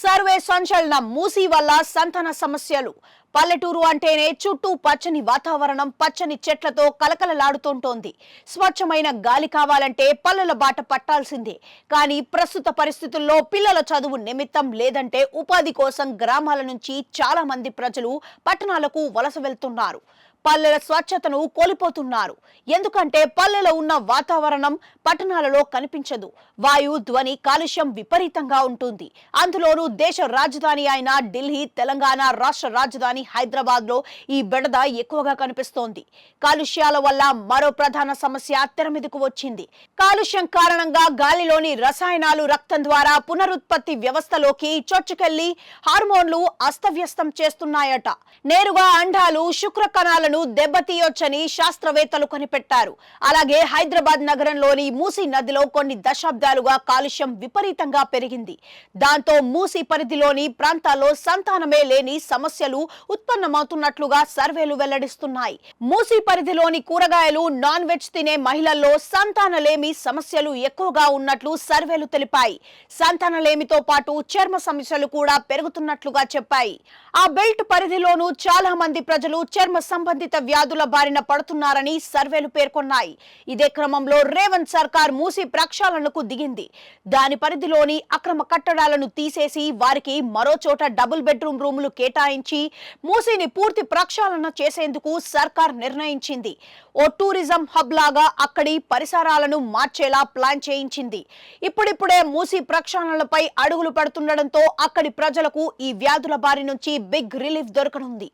Survey సంచలనం మూసీ వల్ల సంతాన సమస్యలు. పల్లెటూరు అంటేనే చుట్టూ పచ్చని వాతావరణం, పచ్చని చెట్లతో కలకలలాడుతుంటోంది. స్వచ్ఛమైన గాలి కావాలంటే పల్లెల బాట పట్టాల్సిందే. కానీ ప్రస్తుత పరిస్థితుల్లో పిల్లల చదువు నిమిత్తం లేదంటే ఉపాధి కోసం గ్రామాల నుంచి చాలా మంది ప్రజలు పట్టణాలకు వలస వెళ్తున్నారు. పల్లెల స్వచ్ఛతను కోల్పోతున్నారు. ఎందుకంటే పల్లెలో ఉన్న వాతావరణం పట్టణాలలో కనిపించదు. వాయు, ధ్వని కాలుష్యం విపరీతంగా ఉంటుంది. అందులోనూ దేశ రాజధాని అయిన ఢిల్లీ, తెలంగాణ రాష్ట్ర రాజధాని హైదరాబాద్ లో ఈ బెడద ఎక్కువగా కనిపిస్తోంది. కాలుష్యాల వల్ల మరో ప్రధాన సమస్య తెర మీదకు వచ్చింది. కాలుష్యం కారణంగా గాలిలోని రసాయనాలు రక్తం ద్వారా పునరుత్పత్తి వ్యవస్థలోకి చొచ్చుకెళ్లి హార్మోన్లు అస్తవ్యస్తం చేస్తున్నాయట. నేరుగా అండాలు, శుక్ర కణాలను దెబ్బతీయొచ్చని శాస్త్రవేత్తలు కనిపెట్టారు. అలాగే హైదరాబాద్ నగరంలోని మూసీ నదిలో కొన్ని దశాబ్దాలుగా కాలుష్యం విపరీతంగా పెరిగింది. దాంతో మూసీ పరిధిలోని ప్రాంతాల్లో సంతానమే లేని సమస్యలు ఉత్పన్నమవుతున్నట్లుగా సర్వేలు వెల్లడిస్తున్నాయి. మూసీ పరిధిలోని కూరగాయలు, నాన్ వెజ్ తినే మహిళల్లో సంతానలేమి సమస్యలు ఎక్కువగా ఉన్నట్లు సర్వేలు తెలిపాయి. సంతానలేమితో పాటు చర్మ సమస్యలు కూడా పెరుగుతున్నట్లుగా చెప్పాయి. ఆ బెల్ట్ పరిధిలోనూ చాలా మంది ప్రజలు చర్మ సంబంధిత వ్యాధుల బారిన పడుతున్నారని సర్వేలు పేర్కొన్నాయి. ఇదే క్రమంలో రేవంత్ సర్కార్ మూసీ ప్రక్షాళనకు దిగింది. దాని పరిధిలోని అక్రమ కట్టడాలను తీసేసి వారికి మరో చోట డబుల్ బెడ్రూమ్ రూములు కేటాయించి మూసీని పూర్తి ప్రక్షాళన చేసేందుకు సర్కార్ నిర్ణయించింది. ఓ టూరిజం హబ్ లాగా అక్కడి పరిసరాలను మార్చేలా ప్లాన్ చేయించింది. ఇప్పుడిప్పుడే మూసీ ప్రక్షాళనలపై అడుగులు పడుతుండటంతో అక్కడి ప్రజలకు ఈ వ్యాధుల బారి నుంచి బిగ్ రిలీఫ్ దొరకనుంది.